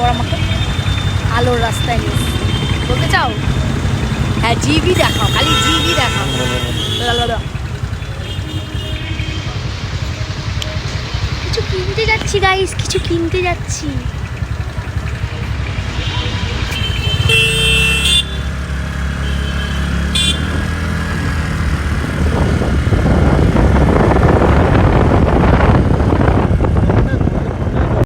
আবার আমাকে আলোর রাস্তায় নিয়ে বলতে চাও? হ্যাঁ, জিবি দেখাও, খালি জিবি দেখাও। কিছু কিনতে যাচ্ছি গাইস, কিছু কিনতে যাচ্ছি।